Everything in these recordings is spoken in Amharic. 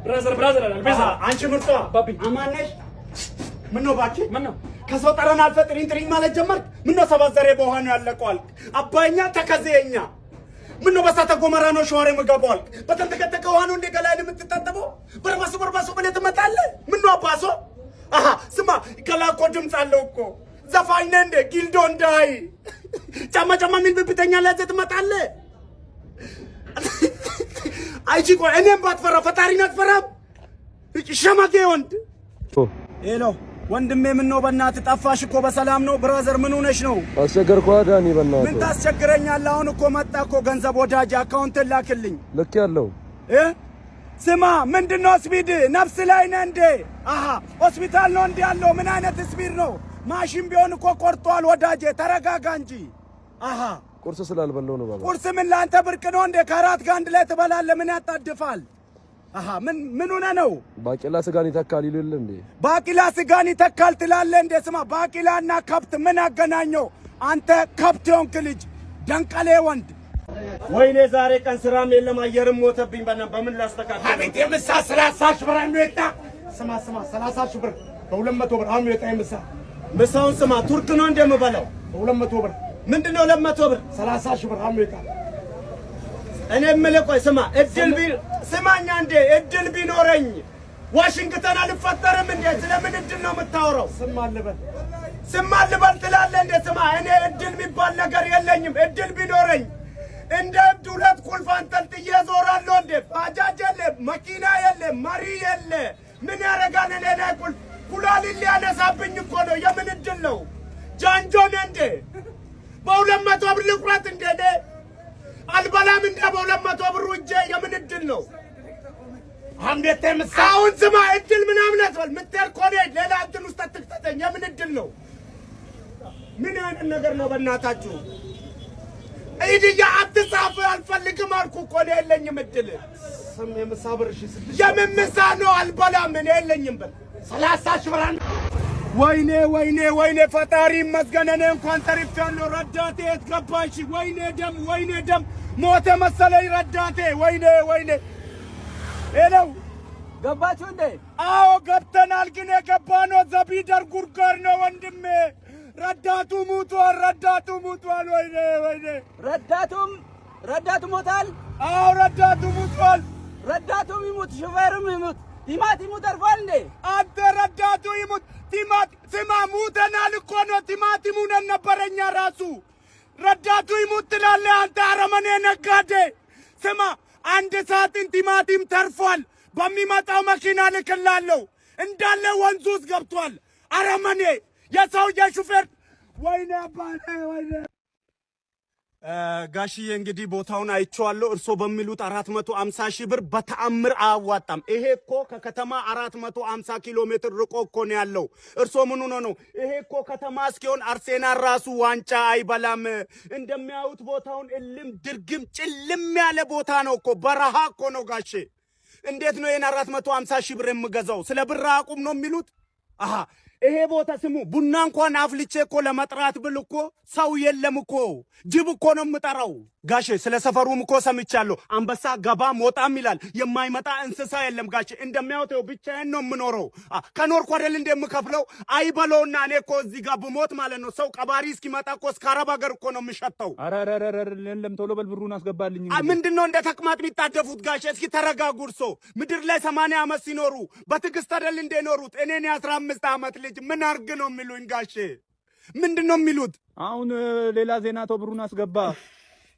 ብራዘር አልበዛ አንቺ ምርጧ ባቢ አማነሽ ምን ነው ባኪ ምን ነው ከሰው ጠረን አልፈጥሪን ጥሪኝ ማለት ጀመርክ ምን ነው ሰባዘሬ በኋላ ነው ያለቀዋል አባኛ ተከዘየኛ ምን ነው በሳተ ጎመራ ነው ሸዋሬ መጋባል በተንተከተከ ውሃ ነው እንደ ገላይን የምትታጠበው በርባሱ ብለህ ትመጣለህ ምን ነው አባሶ አሃ ስማ ከላኮ ድምጽ አለው እኮ ዘፋኝ ነህ እንደ ጊልዶ እንዳይ ጫማ ምን ብብተኛ ለዘ ትመጣለህ አይጂ ቆይ እኔም ባትፈራ ፈጣሪን አትፈራም ሸማጌ ወንድ ሄሎ ወንድሜ ምን ነው በእናትህ ጠፋሽ እኮ በሰላም ነው ብራዘር ምን ሆነሽ ነው አስቸገርኩህ ዳኒ በእናትህ ምን ታስቸግረኛለህ አሁን እኮ መጣ እኮ ገንዘብ ወዳጅ አካውንት ላክልኝ ልክ ያለው ስማ ምንድነው ስፒድ ነፍስ ላይ ነህ እንዴ አሃ ሆስፒታል ነው እንዴ ያለው ምን አይነት ስፒድ ነው ማሽን ቢሆን እኮ ቆርጧል ወዳጄ ተረጋጋ እንጂ አሃ ቁርስ ስላልበላው ነው ባባ ቁርስ ምን ላንተ ብርቅ ነው እንዴ ከአራት ጋር አንድ ላይ ትበላለህ ምን ያጣድፋል አሃ ምን ሆነ ነው ባቂላ ስጋን ይተካል ይሉል እንዴ ባቂላ ስጋን ይተካል ትላለህ እንዴ ስማ ባቂላና ከብት ምን አገናኘው አንተ ከብት ሆንክ ልጅ ደንቀሌ ወንድ ወይኔ ዛሬ ቀን ስራም የለም አየርም ሞተብኝ በምን ላስተካክል አቤት የምሳ 30 ሺህ ብር አምጣ ስማ 30 ሺህ ብር በ200 ብር አምጣ ምሳውን ስማ ቱርክ ነው እንደምበላው በ200 ብር ምንድነው 200 ብር 30 ሺህ ብር አምጣ እኔ የምልህ ቆይ ስማ ስማኛ እንዴ እድል ቢኖረኝ ዋሽንግተን አልፈጠርም እንዴ ስለምን እድል ነው የምታወራው ስማ ልበል ትላለህ እንዴ ስማ እኔ እድል የሚባል ነገር የለኝም እድል ቢኖረኝ እንደ እብድ ሁለት ቁልፍ አንጠልጥዬ እዞራለሁ እንዴ ባጃጅ የለ መኪና የለ መሪ የለ ምን ያደርጋል እኔ ላይ ቁልፍ ኩላሊት ሊያነሳብኝ እኮ ነው የምን እድል ነው ጃንጆን እንዴ በ200 ብር ልቁረት እንዴ እኔ አልበላም እንደ በ200 ብር እጄ የምን እድል ነው አምዴት አሁን ስማ እድል ምናምን አትበል ምትር ኮኔ ሌላ እድል ውስጥ አትክተተኝ የምን እድል ነው ምን አይነት ነገር ነው በእናታችሁ እይዲያ አትጻፍ አልፈልግም አልኩ እኮ ነው የለኝም እድል ስም የምሳብር እሺ የምን ምሳ ነው አልበላም እኔ የለኝም በል 30 ሺህ ብር ወይኔ ፈጣሪ መስገነኔ እንኳን ተርፌያለሁ ረዳቴ የት ገባሽ ወይኔ ደም ሞተ መሰለኝ ረዳቴ ወይኔ ሄለው ገባችሁ እንዴ አዎ ገብተናል ግን የገባነው ዘቢደር ጉርጓር ነው ወንድሜ ረዳቱ ሙቷል ወይኔ ረዳቱ ሞታል አዎ ረዳቱ ሙቷል ረዳቱም ይሙት ሹፌሩም ይሙት ቲማቲሙ ተርፏል እንዴ አንተ ረዳቱ ይሙት ስማ ሙተናል እኮ ነው ቲማቲሙን ነበረኛ ራሱ ረዳቱ ይሙት ትላለህ አንተ አረመኔ ነጋዴ ስማ አንድ ሳጥን ቲማቲም ተርፏል በሚመጣው መኪና ልክላለሁ እንዳለ ወንዙ ውስጥ ገብቷል አረመኔ የሰውዬ ሹፌር ወይኔ አባቴ ወይኔ ጋሽዬ እንግዲህ ቦታውን አይቼዋለሁ እርሶ በሚሉት 450 ሺህ ብር በተአምር አያዋጣም ይሄ እኮ ከከተማ 450 ኪሎ ሜትር ርቆ እኮ ነው ያለው እርሶ ምን ሆኖ ነው ይሄ እኮ ከተማ እስኪሆን አርሴናል ራሱ ዋንጫ አይበላም እንደሚያዩት ቦታውን እልም ድርግም ጭልም ያለ ቦታ ነው እኮ በረሃ እኮ ነው ጋሼ እንዴት ነው የና 450 ሺህ ብር የምገዛው ስለ ብር አቁም ነው የሚሉት አሃ ይሄ ቦታ ስሙ ቡና እንኳን አፍልቼ እኮ ለመጥራት ብል እኮ ሰው የለም እኮ ጅብ እኮ ነው የምጠራው ጋሼ ስለ ሰፈሩም እኮ ሰምቻለሁ አንበሳ ገባም ወጣም ይላል የማይመጣ እንስሳ የለም ጋሼ እንደሚያውተው ብቻዬን ነው የምኖረው ከኖርኩ አይደል እንደምከፍለው አይበለውና እኔ እኮ እዚህ ጋር ብሞት ማለት ነው ሰው ቀባሪ እስኪመጣ እኮ እስከ አረብ ሀገር እኮ ነው የምሸተው አረረረረ የለም ቶሎ በል ብሩን አስገባልኝ ምንድነው እንደ ተቅማጥ የሚጣደፉት ጋሼ እስኪ ተረጋጉ እርሶ ምድር ላይ 80 ዓመት ሲኖሩ በትዕግስት አይደል እንደኖሩት እኔን 15 ዓመት ልጅ ምን አርግ ነው የሚሉኝ ጋሼ ምንድነው የሚሉት አሁን ሌላ ዜና ተው ብሩን አስገባ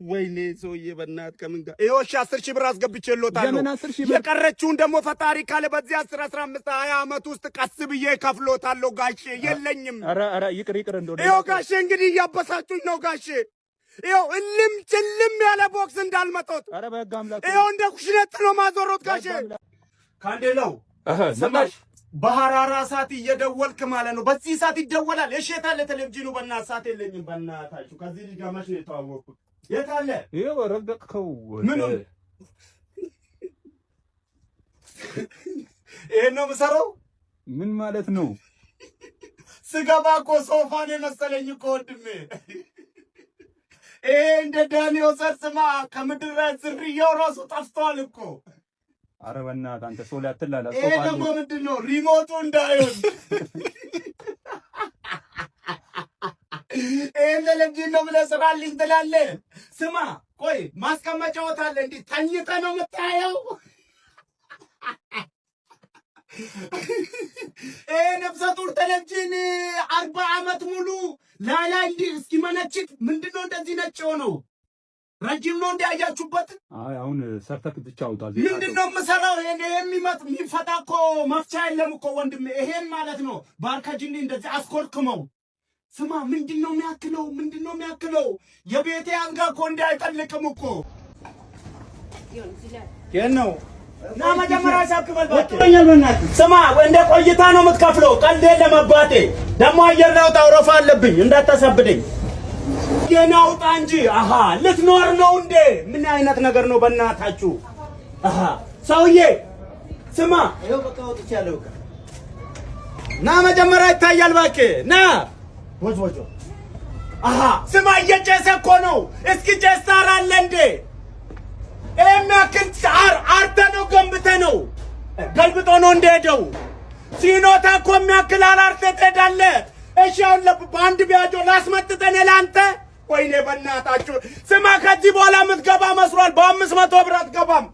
ወይኔ ሰውዬ በእናትህ ከምን ጋር ይኸውልሽ 10 ሺህ ብር አስገብቼልዎታለሁ የቀረችውን ደግሞ ፈጣሪ ካለ በዚህ 10 15 20 ዓመት ውስጥ ቀስ ብዬ ከፍሎታለሁ ጋሼ የለኝም ኧረ ይቅር እንደው ይኸው ጋሼ እንግዲህ እያበሳጩኝ ነው ጋሼ ይኸው እልም ጭልም ያለ ቦክስ እንዳልመጣሁት ኧረ በህግ አምላክ ይኸው እንደ ኩሽነት ነው ማዞሮት ጋሼ ካንዴላው ሰማሽ በሐራራ ሰዓት እየደወልክ ማለት ነው በዚህ ሰዓት ይደወላል እሺ የታለ ቴሌቪዥኑ በእናትህ ሰዓት የለኝም በእናታችሁ ከዚህ ልጅ ጋር መች ነው የተዋወቅኩት የታለ ይኸው ረገጥከው ምን ይሄን ነው የምሰራው ምን ማለት ነው ስገባ እኮ ሶፋን የመሰለኝ እኮ ወንድሜ እንደ ዳንኤል ሰርስማ ከምድር ላይ ዝርያው ራሱ ጠፍቷል እኮ ኧረ በእናትህ አንተ ሰው ላይ አትላላ። ይሄ ደግሞ ምንድን ነው? ሪሞቱ እንዳይሆን ይሄን ለልጅ ነው ብለህ ስራልኝ ትላለህ። ስማ ቆይ ማስቀመጫው ታለ እንዴ? ተኝተህ ነው የምታየው? ይሄ ነፍሰ ጡር ቴሌቪዥን 40 ዓመት ሙሉ ላላ እንዲህ እስኪመነችት ምንድነው እንደዚህ ነጭ ሆነው? ረጅም ነው እንዲያያችሁበት? አይ አሁን ሰርተክ ብቻ አውጣ። ምንድነው የምሰራው? ይሄን የሚፈታ እኮ መፍቻ የለም እኮ ወንድሜ። ይሄን ማለት ነው ባርከጅኒ እንደዚህ አስኮርክመው። ስማ ምንድነው የሚያክለው? ምንድነው የሚያክለው? የቤቴ አልጋ እኮ እንዳይጠልቅም እኮ የት ነው? ና መጀመሪያ ሳክበል ወጥቶኛል። በእናትህ ስማ እንደ ቆይታ ነው የምትከፍለው። ቀልድ የለም አባቴ። ደግሞ አየር ላውጣ አውሮፋ አለብኝ እንዳታሳብደኝ። ገና አውጣ እንጂ። አሃ ልትኖር ነው እንዴ? ምን አይነት ነገር ነው በእናታችሁ? አሃ ሰውዬ ስማ ይኸው በቃ ወጥቻለሁ። ና መጀመሪያ ይታያል እባክህ ና ወጆ። አሃ ስማ እየጨሰ እኮ ነው። እስኪ ጨስ ታራለህ እንዴ? የሚያክል አርተ ነው ገንብተ ነው ገልብጦ ነው እንደሄደው። ሲኖታ እኮ የሚያክል አርተ ትሄዳለህ። እሺ አሁን በአንድ ቢያጆ ላስመጥተን ለአንተ። ወይኔ በእናታችሁ ስማ ከዚህ በኋላ የምትገባ መስሏል። በ500 ብር አትገባም።